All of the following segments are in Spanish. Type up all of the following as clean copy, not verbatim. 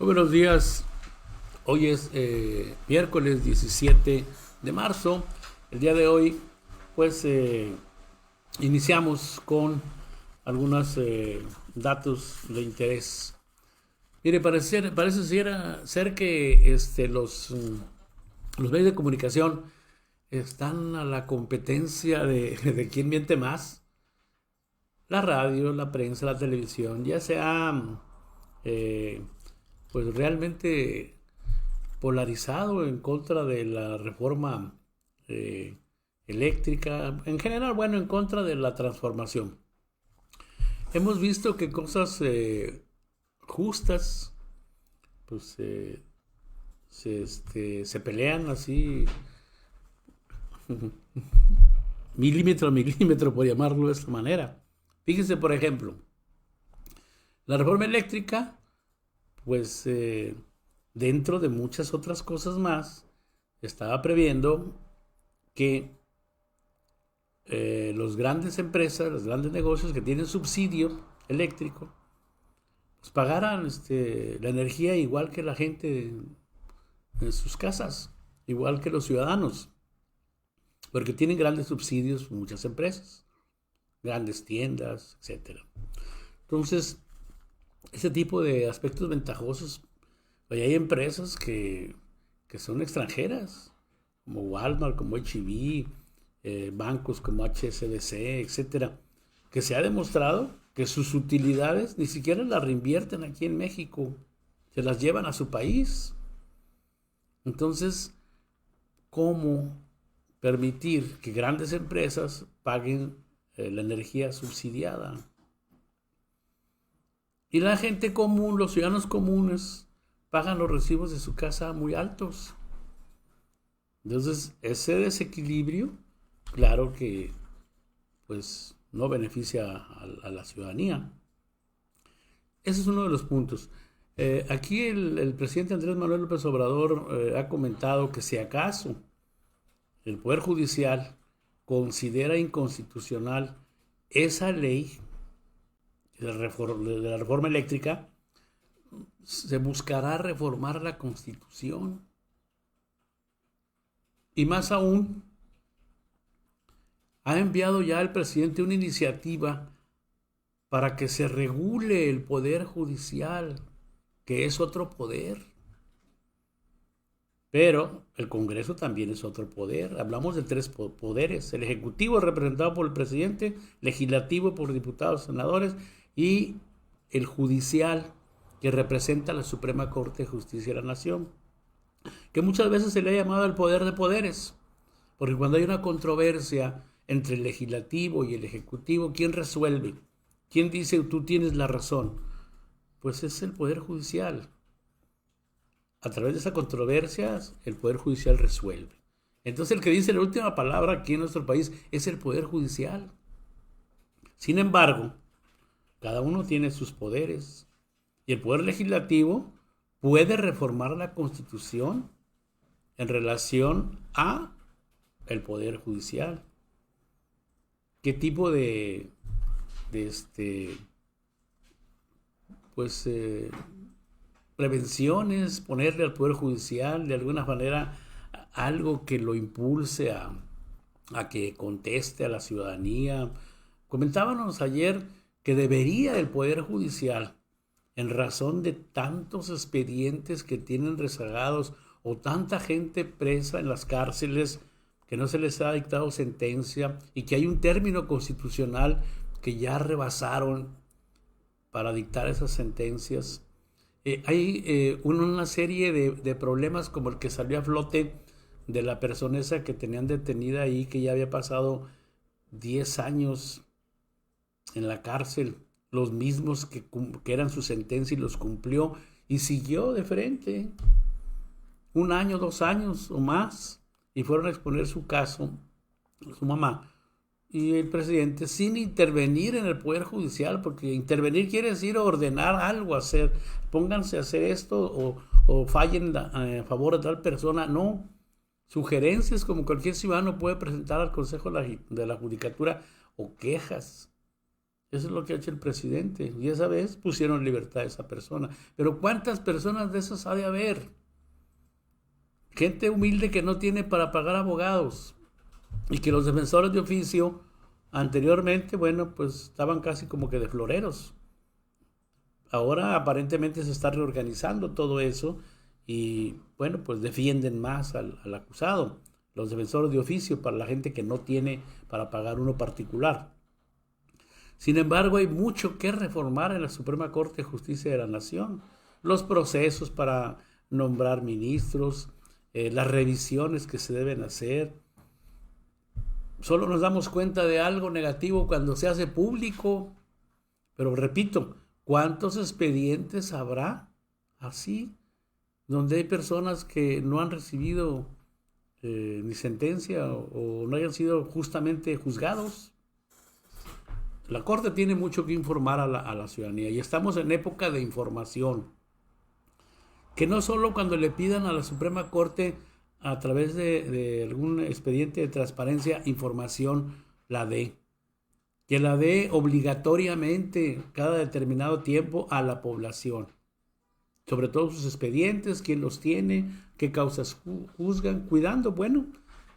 Muy buenos días. Hoy es miércoles 17 de marzo. El día de hoy, pues, iniciamos con algunos datos de interés. Mire, parece ser que los medios de comunicación están a la competencia de quién miente más. La radio, la prensa, la televisión, ya sea pues realmente polarizado en contra de la reforma eléctrica, en general, bueno, en contra de la transformación. Hemos visto que cosas justas, pues se pelean así, milímetro a milímetro, por llamarlo de esta manera. Fíjense, por ejemplo, la reforma eléctrica, pues dentro de muchas otras cosas más, estaba previendo que los grandes empresas, los grandes negocios que tienen subsidio eléctrico, pues pagaran la energía igual que la gente en sus casas, igual que los ciudadanos, porque tienen grandes subsidios muchas empresas, grandes tiendas, etcétera. Entonces, ese tipo de aspectos ventajosos, hay empresas que son extranjeras, como Walmart, como H-E-B, bancos como HSBC, etcétera, que se ha demostrado que sus utilidades ni siquiera las reinvierten aquí en México, se las llevan a su país. Entonces, ¿cómo permitir que grandes empresas paguen la energía subsidiada? Y la gente común, los ciudadanos comunes, pagan los recibos de su casa muy altos. Entonces, ese desequilibrio, claro que pues no beneficia a la ciudadanía. Ese es uno de los puntos. Aquí el presidente Andrés Manuel López Obrador ha comentado que si acaso el Poder Judicial considera inconstitucional esa ley de la reforma eléctrica, se buscará reformar la Constitución. Y más aún, ha enviado ya el presidente una iniciativa para que se regule el Poder Judicial, que es otro poder. Pero el Congreso también es otro poder. Hablamos de tres poderes. El Ejecutivo es representado por el presidente, Legislativo por diputados, senadores, y el Judicial, que representa a la Suprema Corte de Justicia de la Nación, que muchas veces se le ha llamado el poder de poderes, porque cuando hay una controversia entre el Legislativo y el Ejecutivo, ¿quién resuelve? ¿Quién dice tú tienes la razón? Pues es el Poder Judicial. A través de esas controversias, el Poder Judicial resuelve. Entonces el que dice la última palabra aquí en nuestro país es el Poder Judicial. Sin embargo, cada uno tiene sus poderes. Y el Poder Legislativo puede reformar la Constitución en relación a el Poder Judicial. ¿Qué tipo prevenciones ponerle al Poder Judicial, de alguna manera algo que lo impulse a que conteste a la ciudadanía? Comentábamos ayer que debería el Poder Judicial, en razón de tantos expedientes que tienen rezagados o tanta gente presa en las cárceles que no se les ha dictado sentencia y que hay un término constitucional que ya rebasaron para dictar esas sentencias. Hay una serie de problemas como el que salió a flote de la persona esa que tenían detenida ahí, que ya había pasado 10 años en la cárcel, los mismos que eran su sentencia, y los cumplió y siguió de frente 1 año, 2 años o más, y fueron a exponer su caso, su mamá y el presidente, sin intervenir en el Poder Judicial, porque intervenir quiere decir ordenar algo, hacer, pónganse a hacer esto o fallen a favor de tal persona. No, sugerencias como cualquier ciudadano puede presentar al Consejo de la Judicatura o quejas. Eso es lo que ha hecho el presidente. Y esa vez pusieron en libertad a esa persona. Pero ¿cuántas personas de esas ha de haber? Gente humilde que no tiene para pagar abogados. Y que los defensores de oficio anteriormente, bueno, pues estaban casi como que de floreros. Ahora aparentemente se está reorganizando todo eso y, bueno, pues defienden más al acusado. Los defensores de oficio para la gente que no tiene para pagar uno particular. Sin embargo, hay mucho que reformar en la Suprema Corte de Justicia de la Nación. Los procesos para nombrar ministros, las revisiones que se deben hacer. Solo nos damos cuenta de algo negativo cuando se hace público. Pero repito, ¿cuántos expedientes habrá así? Donde hay personas que no han recibido ni sentencia o no hayan sido justamente juzgados. La Corte tiene mucho que informar a la ciudadanía y estamos en época de información. Que no solo cuando le pidan a la Suprema Corte a través de algún expediente de transparencia información la dé. Que la dé obligatoriamente cada determinado tiempo a la población. Sobre todo sus expedientes, quién los tiene, qué causas juzgan, cuidando, bueno,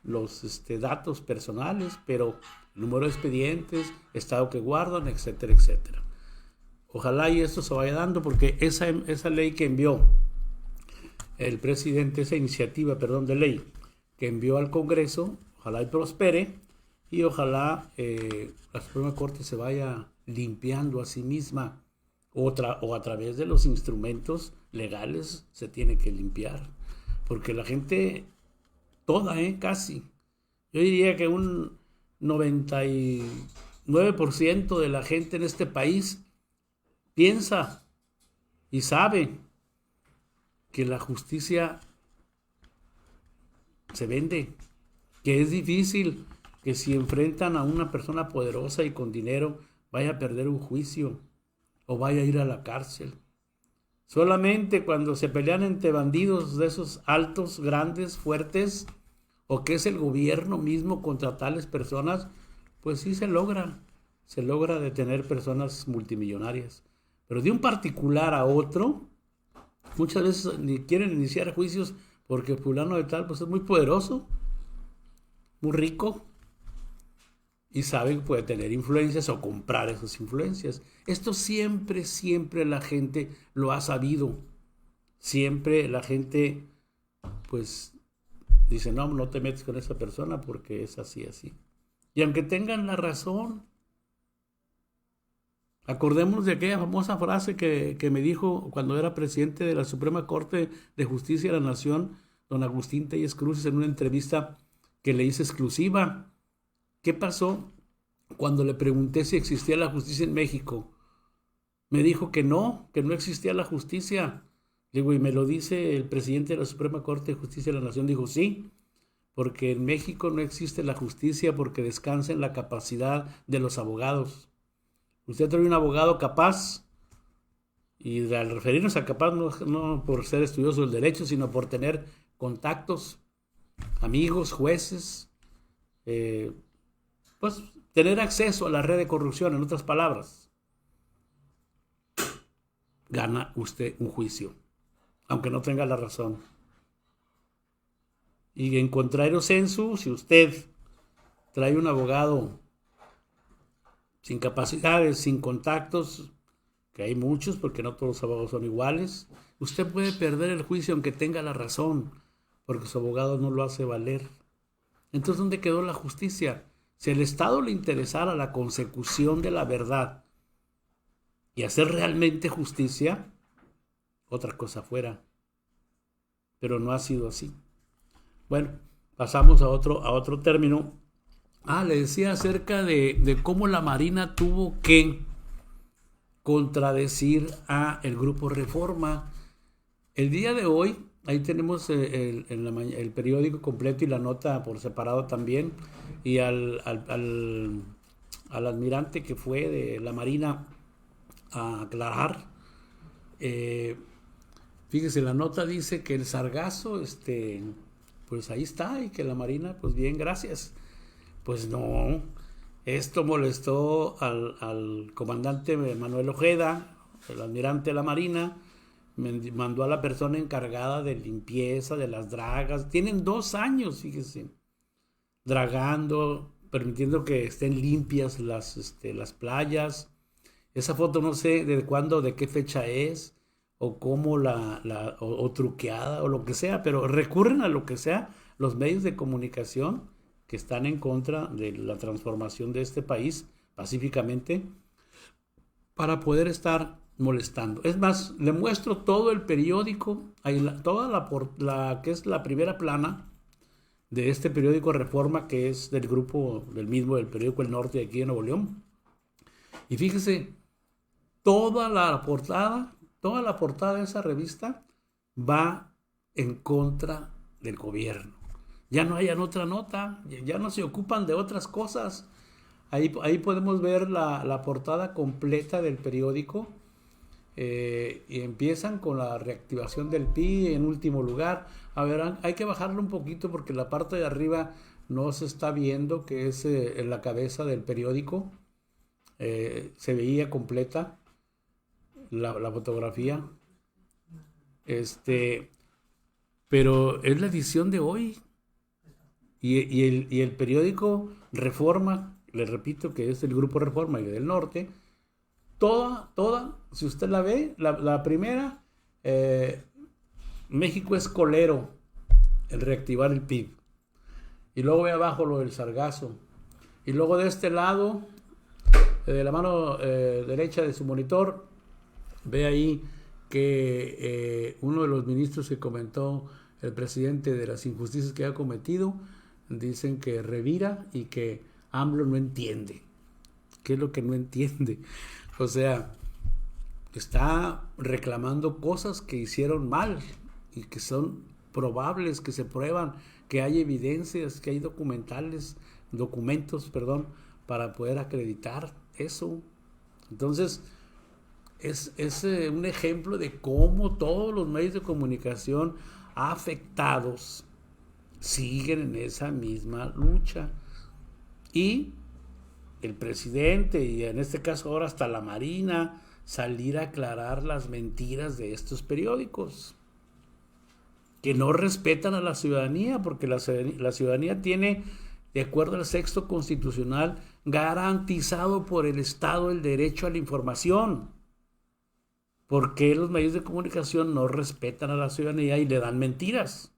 los datos personales, pero número de expedientes, estado que guardan, etcétera, etcétera. Ojalá y esto se vaya dando porque esa ley que envió el presidente, esa iniciativa, de ley que envió al Congreso, ojalá y prospere y ojalá la Suprema Corte se vaya limpiando a sí misma o a través de los instrumentos legales se tiene que limpiar. Porque la gente, toda, casi, yo diría que un 99% de la gente en este país piensa y sabe que la justicia se vende, que es difícil que si enfrentan a una persona poderosa y con dinero vaya a perder un juicio o vaya a ir a la cárcel. Solamente cuando se pelean entre bandidos de esos altos, grandes, fuertes, o que es el gobierno mismo contra tales personas, pues sí se logra detener personas multimillonarias. Pero de un particular a otro, muchas veces ni quieren iniciar juicios porque fulano de tal pues es muy poderoso, muy rico, y saben que puede tener influencias o comprar esas influencias. Esto siempre la gente lo ha sabido. Siempre la gente pues dice, no te metes con esa persona porque es así. Y aunque tengan la razón, acordémonos de aquella famosa frase que me dijo cuando era presidente de la Suprema Corte de Justicia de la Nación, don Agustín Telles Cruz, en una entrevista que le hice exclusiva. ¿Qué pasó cuando le pregunté si existía la justicia en México? Me dijo que no existía la justicia. Digo, y me lo dice el presidente de la Suprema Corte de Justicia de la Nación. Dijo, sí, porque en México no existe la justicia porque descansa en la capacidad de los abogados. Usted trae un abogado capaz, y al referirnos a capaz no por ser estudioso del derecho, sino por tener contactos, amigos, jueces, pues tener acceso a la red de corrupción, en otras palabras. Gana usted un juicio, aunque no tenga la razón. Y en contrario sensu, si usted trae un abogado sin capacidades, sin contactos, que hay muchos porque no todos los abogados son iguales, usted puede perder el juicio aunque tenga la razón, porque su abogado no lo hace valer. Entonces, ¿dónde quedó la justicia? Si al Estado le interesara la consecución de la verdad y hacer realmente justicia, otra cosa fuera. Pero no ha sido así. Bueno, pasamos a otro término. Le decía acerca de cómo la Marina tuvo que contradecir a el Grupo Reforma. El día de hoy, ahí tenemos el periódico completo y la nota por separado también, y al almirante que fue de la Marina a aclarar. Fíjese, la nota dice que el sargazo, pues ahí está, y que la Marina, pues bien, gracias. Pues no, Esto molestó al comandante Manuel Ojeda, el almirante de la Marina. Mandó a la persona encargada de limpieza de las dragas. Tienen 2 años, fíjese, dragando, permitiendo que estén limpias las playas. Esa foto no sé de cuándo, de qué fecha es, o cómo o truqueada, o lo que sea, pero recurren a lo que sea los medios de comunicación que están en contra de la transformación de este país pacíficamente para poder estar molestando. Es más, le muestro todo el periódico, toda la que es la primera plana de este periódico Reforma, que es del grupo del periódico El Norte de aquí de Nuevo León. Y fíjese, toda la portada de esa revista va en contra del gobierno. Ya no hayan otra nota, ya no se ocupan de otras cosas. Ahí podemos ver la portada completa del periódico. Y empiezan con la reactivación del PIB en último lugar. A ver, hay que bajarlo un poquito porque la parte de arriba no se está viendo, que es en la cabeza del periódico. Se veía completa la fotografía. Pero es la edición de hoy. Y el periódico Reforma, le repito que es el grupo Reforma y del Norte, toda, si usted la ve, la primera, México es colero en reactivar el PIB. Y luego ve abajo lo del sargazo. Y luego de este lado, de la mano derecha de su monitor, ve ahí que uno de los ministros que comentó el presidente de las injusticias que ha cometido, dicen que revira y que AMLO no entiende. ¿Qué es lo que no entiende? O sea, está reclamando cosas que hicieron mal y que son probables, que se prueban, que hay evidencias, que hay documentos, para poder acreditar eso. Entonces, es un ejemplo de cómo todos los medios de comunicación afectados siguen en esa misma lucha. Y el presidente, y en este caso ahora hasta la Marina, salir a aclarar las mentiras de estos periódicos que no respetan a la ciudadanía, porque la ciudadanía tiene, de acuerdo al texto constitucional, garantizado por el Estado el derecho a la información. ¿Por qué los medios de comunicación no respetan a la ciudadanía y le dan mentiras?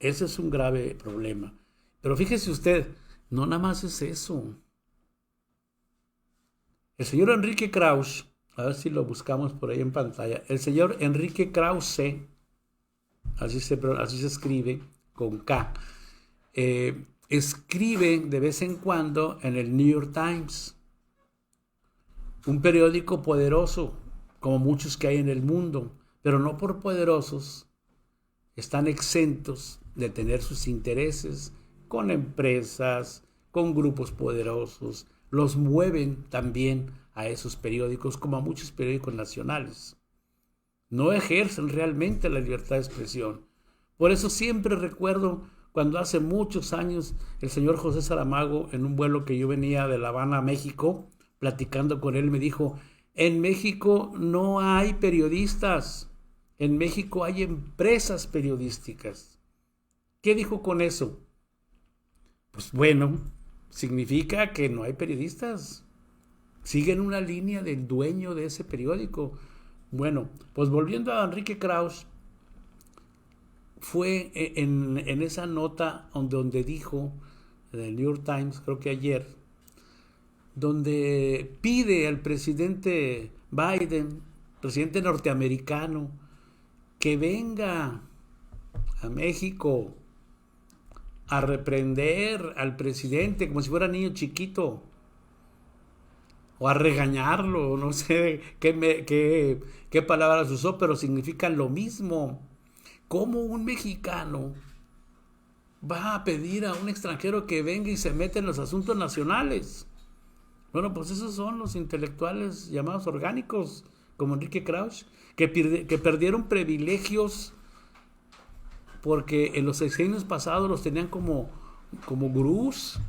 Ese es un grave problema. Pero fíjese usted, no nada más es eso. El señor Enrique Krause, a ver si lo buscamos por ahí en pantalla, el señor Enrique Krause, así se escribe, con K, escribe de vez en cuando en el New York Times, un periódico poderoso, como muchos que hay en el mundo, pero no por poderosos, están exentos de tener sus intereses con empresas, con grupos poderosos. Los mueven también a esos periódicos, como a muchos periódicos nacionales. No ejercen realmente la libertad de expresión. Por eso siempre recuerdo cuando hace muchos años el señor José Saramago, en un vuelo que yo venía de La Habana a México, platicando con él, me dijo: en México no hay periodistas, en México hay empresas periodísticas. ¿Qué dijo con eso? Pues bueno, significa que no hay periodistas. Siguen una línea del dueño de ese periódico. Bueno, pues volviendo a Enrique Krause, fue en esa nota donde dijo, en el New York Times, creo que ayer, donde pide al presidente Biden, presidente norteamericano, que venga a México a reprender al presidente como si fuera niño chiquito, o a regañarlo, no sé qué palabras usó, pero significan lo mismo. ¿Cómo un mexicano va a pedir a un extranjero que venga y se meta en los asuntos nacionales? Bueno, pues esos son los intelectuales llamados orgánicos, como Enrique Krause, que perdieron privilegios porque en los sexenios pasados los tenían como gurús,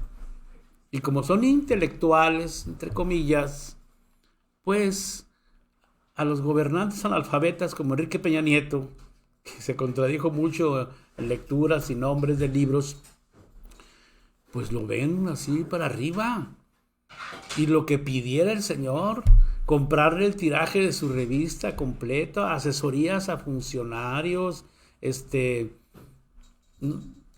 Y como son intelectuales, entre comillas, pues a los gobernantes analfabetas como Enrique Peña Nieto, que se contradijo mucho en lecturas y nombres de libros, pues lo ven así para arriba. Y lo que pidiera el señor, comprarle el tiraje de su revista completo, asesorías a funcionarios,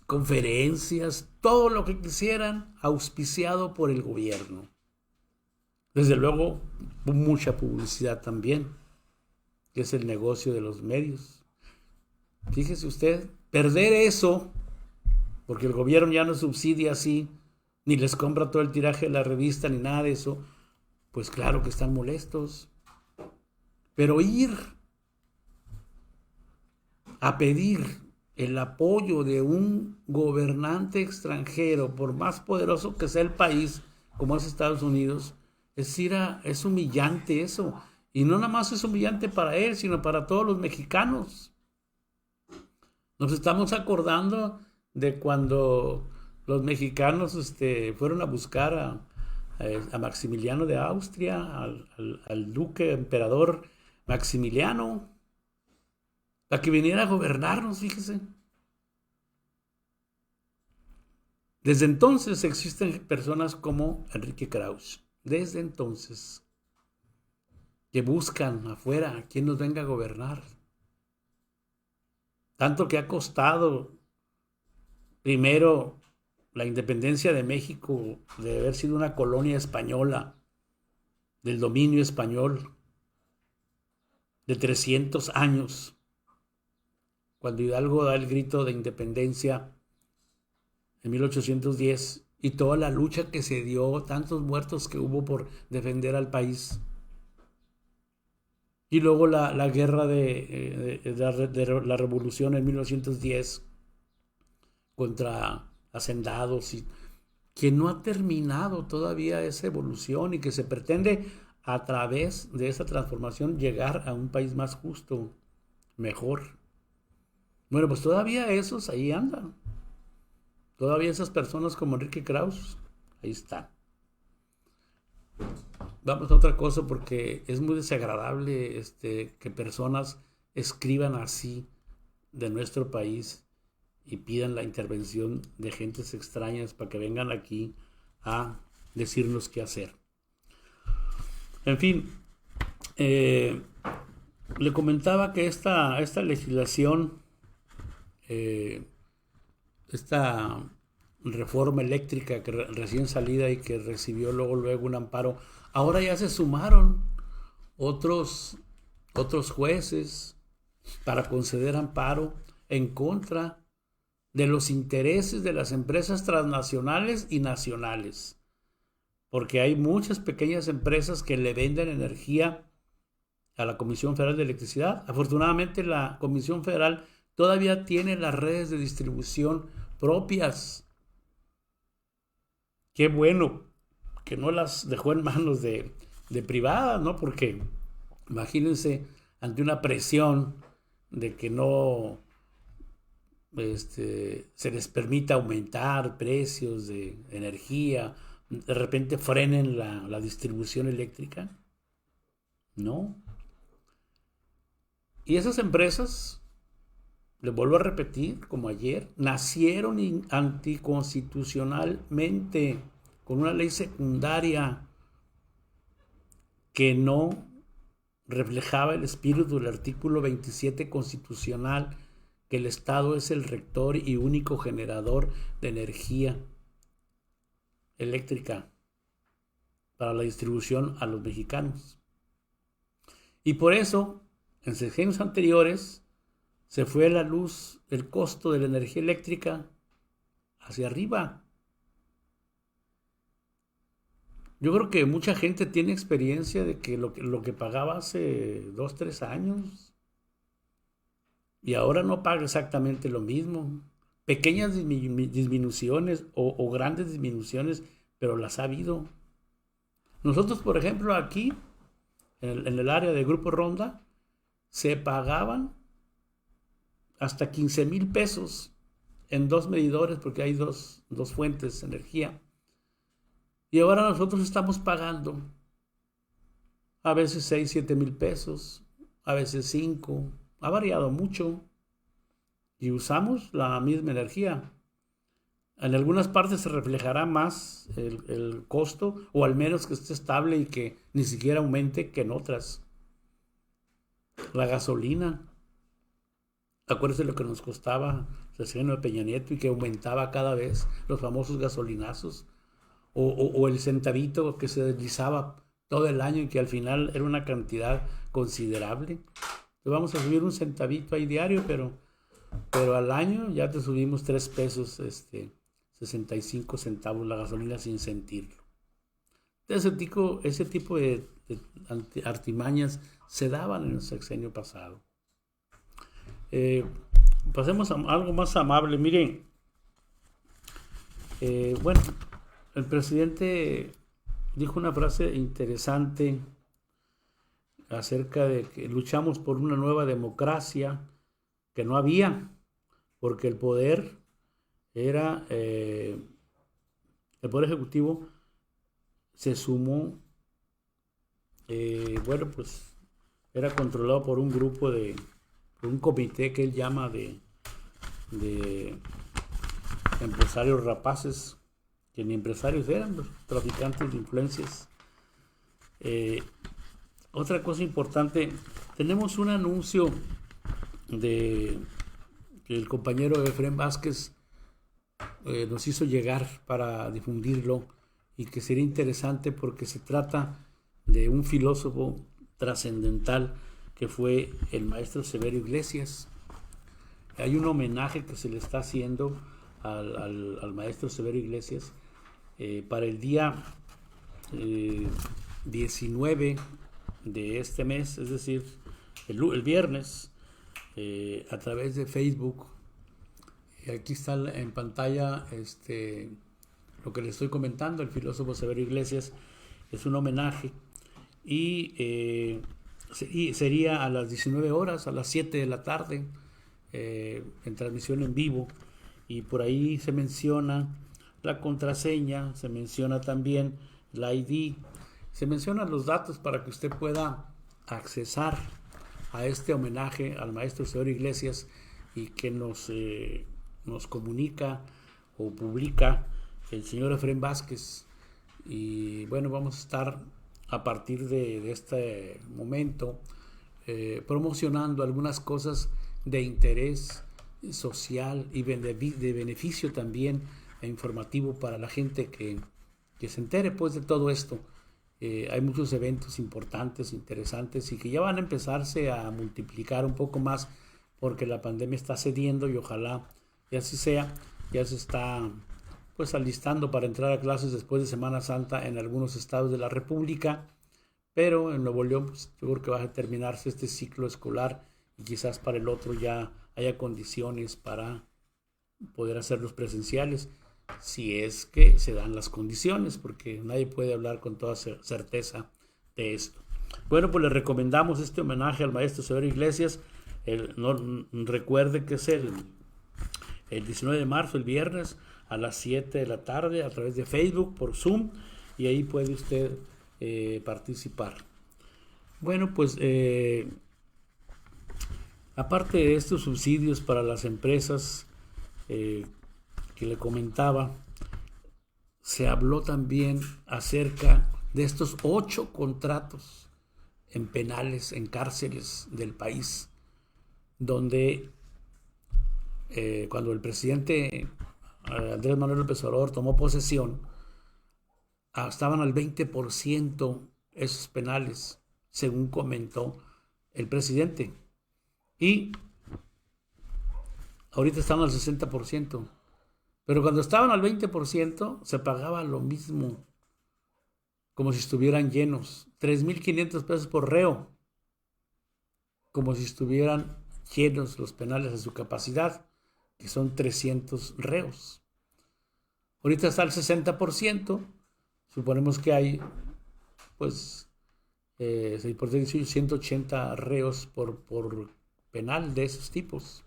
conferencias, todo lo que quisieran, auspiciado por el gobierno. Desde luego, mucha publicidad también, que es el negocio de los medios. Fíjese usted, perder eso, porque el gobierno ya no subsidia así, ni les compra todo el tiraje de la revista, ni nada de eso, pues claro que están molestos. Pero ir a pedir el apoyo de un gobernante extranjero, por más poderoso que sea el país, como es Estados Unidos, es humillante eso. Y no nada más es humillante para él, sino para todos los mexicanos. Nos estamos acordando de cuando los mexicanos fueron a buscar a Maximiliano de Austria, al duque emperador Maximiliano, para que viniera a gobernarnos, fíjese. Desde entonces existen personas como Enrique Krauss, desde entonces, que buscan afuera a quien nos venga a gobernar. Tanto que ha costado primero la independencia de México, de haber sido una colonia española, del dominio español, de 300 años, cuando Hidalgo da el grito de independencia en 1810, y toda la lucha que se dio, tantos muertos que hubo por defender al país. Y luego la guerra de la revolución en 1910 contra hacendados, y que no ha terminado todavía esa evolución y que se pretende a través de esa transformación llegar a un país más justo, mejor. Bueno, pues todavía esos ahí andan. Todavía esas personas como Enrique Krauss, ahí están. Vamos a otra cosa, porque es muy desagradable que personas escriban así de nuestro país y pidan la intervención de gentes extrañas para que vengan aquí a decirnos qué hacer. En fin, le comentaba que esta legislación, esta reforma eléctrica que recién salida y que recibió luego un amparo, ahora ya se sumaron otros jueces para conceder amparo en contra de los intereses de las empresas transnacionales y nacionales, porque hay muchas pequeñas empresas que le venden energía a la Comisión Federal de Electricidad. Afortunadamente, la Comisión Federal todavía tiene las redes de distribución propias. Qué bueno que no las dejó en manos de privadas, ¿no? Porque imagínense, ante una presión de que no se les permita aumentar precios de energía, de repente frenen la distribución eléctrica, ¿no? Y esas empresas, les vuelvo a repetir, como ayer, nacieron anticonstitucionalmente, con una ley secundaria que no reflejaba el espíritu del artículo 27 constitucional, que el Estado es el rector y único generador de energía eléctrica para la distribución a los mexicanos. Y por eso, en sexenios anteriores, se fue la luz, el costo de la energía eléctrica hacia arriba. Yo creo que mucha gente tiene experiencia de que lo que pagaba hace 2, 3 años y ahora no paga exactamente lo mismo. Pequeñas disminuciones o grandes disminuciones, pero las ha habido. Nosotros, por ejemplo, aquí, en el área de Grupo Ronda, se pagaban hasta 15,000 pesos en 2 medidores, porque hay dos fuentes de energía. Y ahora nosotros estamos pagando a veces 6, 7 mil pesos, a veces 5, ha variado mucho y usamos la misma energía. En algunas partes se reflejará más el costo, o al menos que esté estable y que ni siquiera aumente, que en otras. La gasolina, acuérdense lo que nos costaba el sexenio de Peña Nieto y que aumentaba cada vez, los famosos gasolinazos, o el centavito que se deslizaba todo el año y que al final era una cantidad considerable. Entonces vamos a subir un centavito ahí diario, pero al año ya te subimos 3 pesos, 65 centavos la gasolina sin sentirlo. Ese tipo de artimañas se daban en el sexenio pasado. Pasemos a algo más amable. Miren, bueno, el presidente dijo una frase interesante acerca de que luchamos por una nueva democracia que no había, porque el poder era, el poder ejecutivo se sumó, bueno, pues era controlado por un grupo por un comité que él llama de empresarios rapaces, que ni empresarios eran, los traficantes de influencias. Otra cosa importante, tenemos un anuncio que el compañero Efrén Vázquez nos hizo llegar para difundirlo y que sería interesante porque se trata de un filósofo trascendental que fue el maestro Severo Iglesias. Hay un homenaje que se le está haciendo al maestro Severo Iglesias para el día 19 de este mes, es decir, el viernes, a través de Facebook. Aquí está en pantalla lo que le estoy comentando, el filósofo Severo Iglesias. Es un homenaje y sería a las 19 horas, a las 7 de la tarde, en transmisión en vivo, y por ahí se menciona la contraseña, se menciona también la ID, se mencionan los datos para que usted pueda accesar a este homenaje al maestro Severo Iglesias y que nos comunica o publica el señor Efrén Vázquez. Y bueno, vamos a estar a partir de este momento promocionando algunas cosas de interés social y de beneficio también e informativo para la gente que se entere pues de todo esto. Hay muchos eventos importantes, interesantes y que ya van a empezarse a multiplicar un poco más porque la pandemia está cediendo y ojalá y así sea. Ya se está pues alistando para entrar a clases después de Semana Santa en algunos estados de la República, pero en Nuevo León pues, yo creo que va a terminarse este ciclo escolar y quizás para el otro ya haya condiciones para poder hacerlos presenciales, si es que se dan las condiciones, porque nadie puede hablar con toda certeza de esto. Bueno, pues le recomendamos este homenaje al maestro Severo Iglesias. Recuerde que es el 19 de marzo, el viernes, a las 7 de la tarde, a través de Facebook, por Zoom, y ahí puede usted participar. Bueno, pues aparte de estos subsidios para las empresas que le comentaba, se habló también acerca de estos 8 contratos en penales, en cárceles del país, donde cuando el presidente Andrés Manuel López Obrador tomó posesión, estaban al 20% esos penales, según comentó el presidente, y ahorita están al 60%. Pero cuando estaban al 20% se pagaba lo mismo, como si estuvieran llenos. 3,500 pesos por reo, como si estuvieran llenos los penales a su capacidad, que son 300 reos. Ahorita está al 60%, suponemos que hay, pues, 180 reos por penal de esos tipos.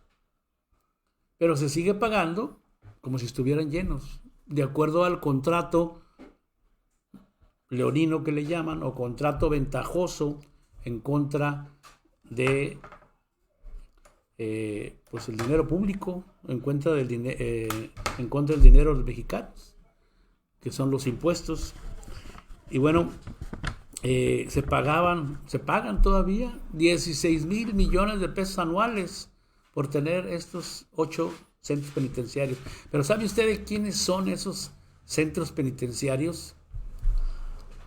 Pero se sigue pagando como si estuvieran llenos, de acuerdo al contrato leonino que le llaman, o contrato ventajoso en contra de pues el dinero público, en contra del dinero de los mexicanos, que son los impuestos. Y bueno, se pagan todavía 16,000 millones de pesos anuales por tener estos 8 centros penitenciarios. Pero ¿sabe usted de quiénes son esos centros penitenciarios?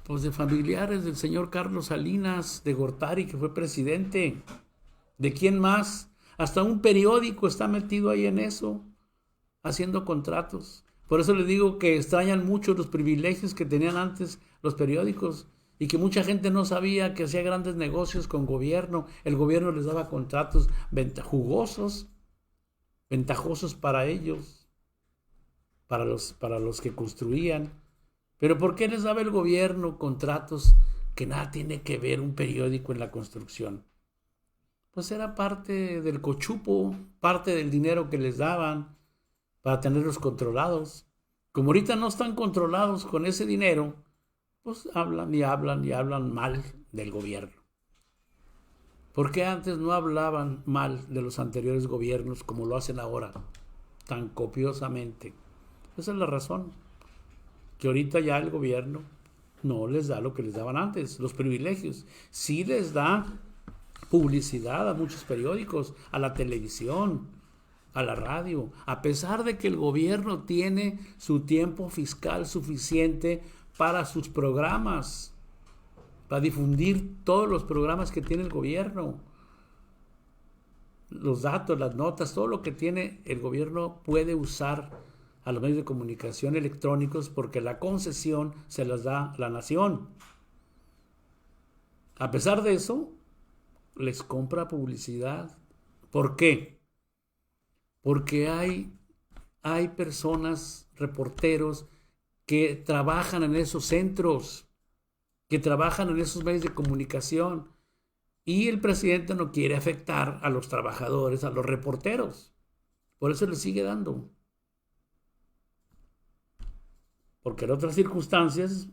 Pues de familiares del señor Carlos Salinas de Gortari, que fue presidente. ¿De quién más? Hasta un periódico está metido ahí en eso, haciendo contratos. Por eso les digo que extrañan mucho los privilegios que tenían antes los periódicos y que mucha gente no sabía que hacía grandes negocios con gobierno. El gobierno les daba contratos ventajosos para ellos, para los que construían. Pero ¿por qué les daba el gobierno contratos que nada tiene que ver un periódico en la construcción? Pues era parte del cochupo, parte del dinero que les daban para tenerlos controlados. Como ahorita no están controlados con ese dinero, pues hablan mal del gobierno. ¿Por qué antes no hablaban mal de los anteriores gobiernos como lo hacen ahora, tan copiosamente? Esa es la razón, que ahorita ya el gobierno no les da lo que les daban antes, los privilegios. Sí les da publicidad a muchos periódicos, a la televisión, a la radio, a pesar de que el gobierno tiene su tiempo fiscal suficiente para sus programas, para difundir todos los programas que tiene el gobierno, los datos, las notas, todo lo que tiene el gobierno puede usar a los medios de comunicación electrónicos porque la concesión se las da la nación. A pesar de eso, les compra publicidad. ¿Por qué? Porque hay personas, reporteros, que trabajan en esos centros, que trabajan en esos medios de comunicación, y el presidente no quiere afectar a los trabajadores, a los reporteros. Por eso les sigue dando. Porque en otras circunstancias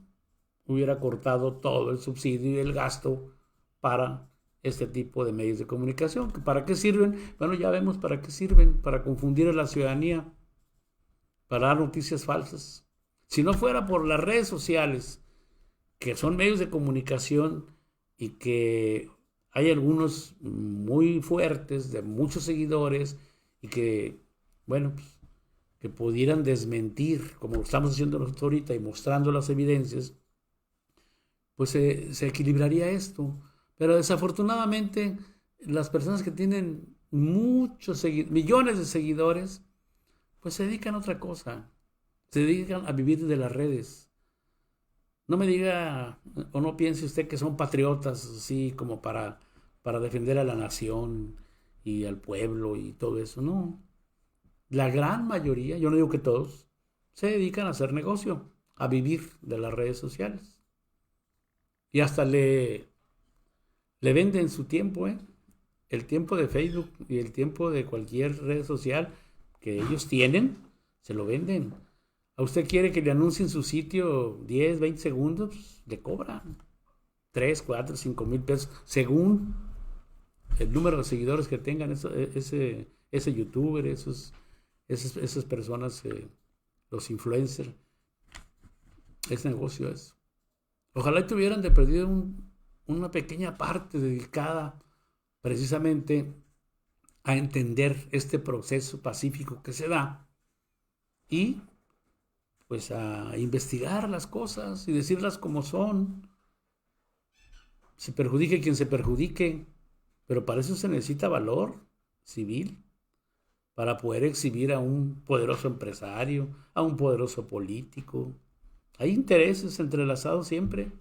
hubiera cortado todo el subsidio y el gasto para este tipo de medios de comunicación. ¿Para qué sirven? Bueno, ya vemos para qué sirven, para confundir a la ciudadanía, para dar noticias falsas. Si no fuera por las redes sociales, que son medios de comunicación y que hay algunos muy fuertes, de muchos seguidores, y que, bueno, pues, que pudieran desmentir, como lo estamos haciendo nosotros ahorita y mostrando las evidencias, pues se equilibraría esto. Pero desafortunadamente, las personas que tienen millones de seguidores, pues se dedican a otra cosa. Se dedican a vivir de las redes. No me diga o no piense usted que son patriotas, así como para defender a la nación y al pueblo y todo eso. No. La gran mayoría, yo no digo que todos, se dedican a hacer negocio, a vivir de las redes sociales. Y hasta le venden su tiempo, el tiempo de Facebook y el tiempo de cualquier red social que ellos tienen, se lo venden. ¿A usted quiere que le anuncien su sitio 10, 20 segundos? Le cobran 3, 4, 5 mil pesos, según el número de seguidores que tengan ese youtuber, esas personas, los influencers. Es negocio eso. Ojalá tuvieran de perdido una pequeña parte dedicada precisamente a entender este proceso pacífico que se da y pues a investigar las cosas y decirlas como son. Se perjudique quien se perjudique, pero para eso se necesita valor civil, para poder exhibir a un poderoso empresario, a un poderoso político. Hay intereses entrelazados siempre.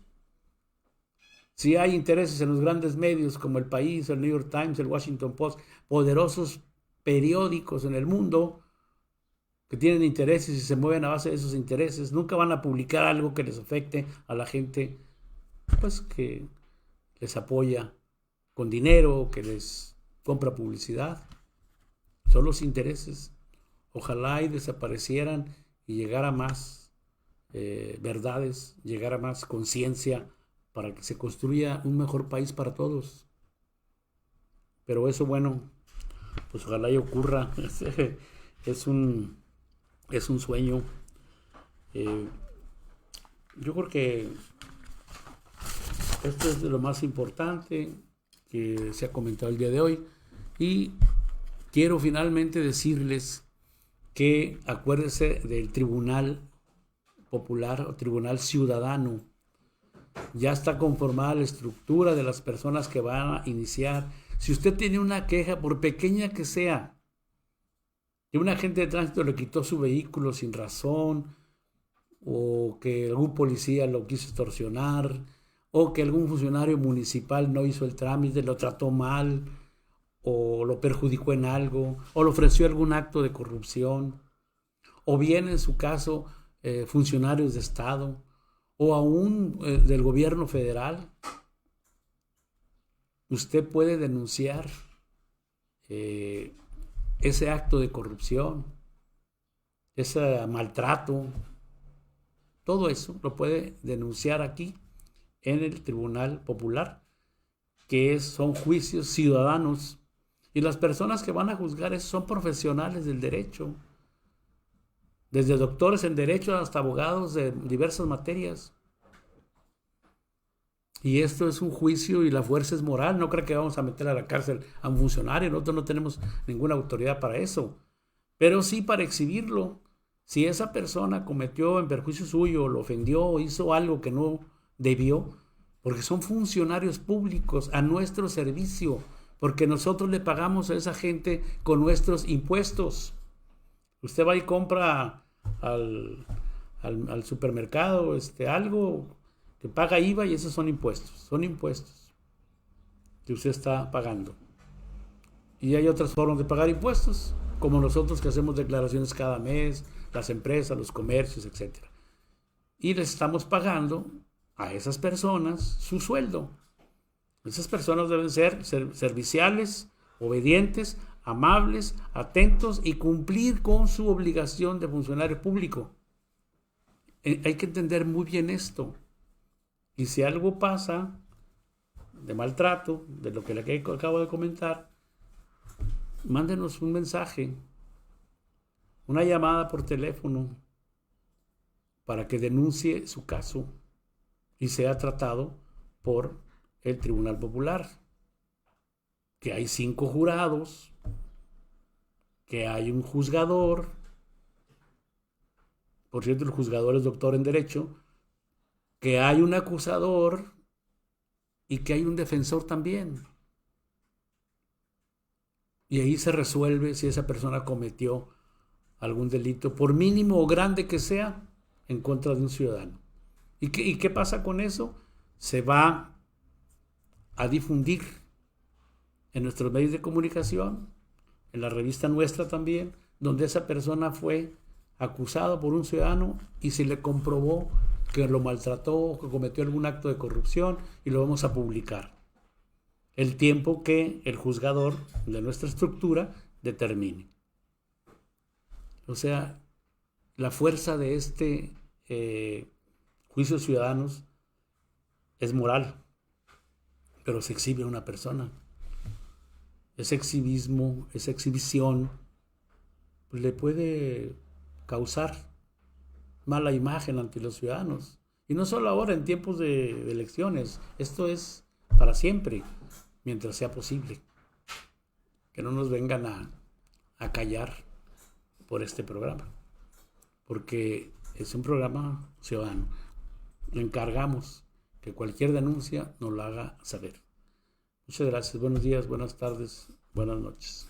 Si hay intereses en los grandes medios como El País, el New York Times, el Washington Post, poderosos periódicos en el mundo que tienen intereses y se mueven a base de esos intereses, nunca van a publicar algo que les afecte a la gente, pues que les apoya con dinero, que les compra publicidad. Son los intereses. Ojalá y desaparecieran y llegara más verdades, llegar a más conciencia para que se construya un mejor país para todos. Pero eso, bueno, pues ojalá y ocurra. Es un sueño. Yo creo que esto es de lo más importante que se ha comentado el día de hoy. Y quiero finalmente decirles que acuérdense del Tribunal Popular o Tribunal Ciudadano. Ya está conformada la estructura de las personas que van a iniciar. Si usted tiene una queja, por pequeña que sea, que un agente de tránsito le quitó su vehículo sin razón, o que algún policía lo quiso extorsionar, o que algún funcionario municipal no hizo el trámite, lo trató mal, o lo perjudicó en algo, o le ofreció algún acto de corrupción, o bien en su caso funcionarios de Estado, o aún del gobierno federal, usted puede denunciar ese acto de corrupción, ese maltrato, todo eso lo puede denunciar aquí en el Tribunal Popular, que son juicios ciudadanos, y las personas que van a juzgar eso son profesionales del derecho, desde doctores en derecho hasta abogados de diversas materias. Y esto es un juicio y la fuerza es moral. No creo que vamos a meter a la cárcel a un funcionario. Nosotros no tenemos ninguna autoridad para eso. Pero sí para exhibirlo. Si esa persona cometió en perjuicio suyo, lo ofendió o hizo algo que no debió, porque son funcionarios públicos a nuestro servicio, porque nosotros le pagamos a esa gente con nuestros impuestos. Usted va y compra al supermercado algo que paga IVA y esos son impuestos que usted está pagando. Y hay otras formas de pagar impuestos, como nosotros que hacemos declaraciones cada mes, las empresas, los comercios, etc. Y les estamos pagando a esas personas su sueldo. Esas personas deben ser serviciales, obedientes, amables, atentos y cumplir con su obligación de funcionario público. Hay que entender muy bien esto. Y si algo pasa de maltrato, de lo que le acabo de comentar, mándenos un mensaje, una llamada por teléfono para que denuncie su caso y sea tratado por el Tribunal Popular. Que hay 5 jurados, que hay un juzgador. Por cierto, el juzgador es doctor en Derecho. Que hay un acusador y que hay un defensor también. Y ahí se resuelve si esa persona cometió algún delito, por mínimo o grande que sea, en contra de un ciudadano. ¿Y qué pasa con eso? Se va a difundir en nuestros medios de comunicación, en la revista nuestra también, donde esa persona fue acusada por un ciudadano y se le comprobó que lo maltrató o que cometió algún acto de corrupción, y lo vamos a publicar el tiempo que el juzgador de nuestra estructura determine. O sea, la fuerza de este juicio ciudadanos es moral, pero se exhibe a una persona. Ese exhibismo, esa exhibición, pues le puede causar mala imagen ante los ciudadanos. Y no solo ahora, en tiempos de elecciones. Esto es para siempre, mientras sea posible. Que no nos vengan a callar por este programa. Porque es un programa ciudadano. Le encargamos que cualquier denuncia nos la haga saber. Muchas gracias. Buenos días, buenas tardes, buenas noches.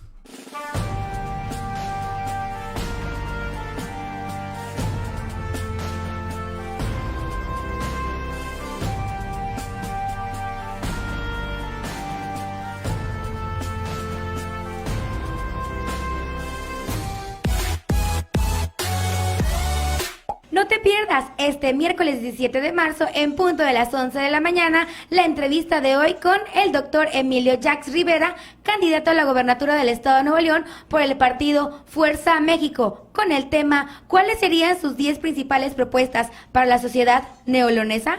te pierdas este miércoles 17 de marzo en punto de las 11 de la mañana la entrevista de hoy con el doctor Emilio Jax Rivera, candidato a la gobernatura del estado de Nuevo León por el partido Fuerza México, con el tema ¿cuáles serían sus 10 principales propuestas para la sociedad neoleonesa?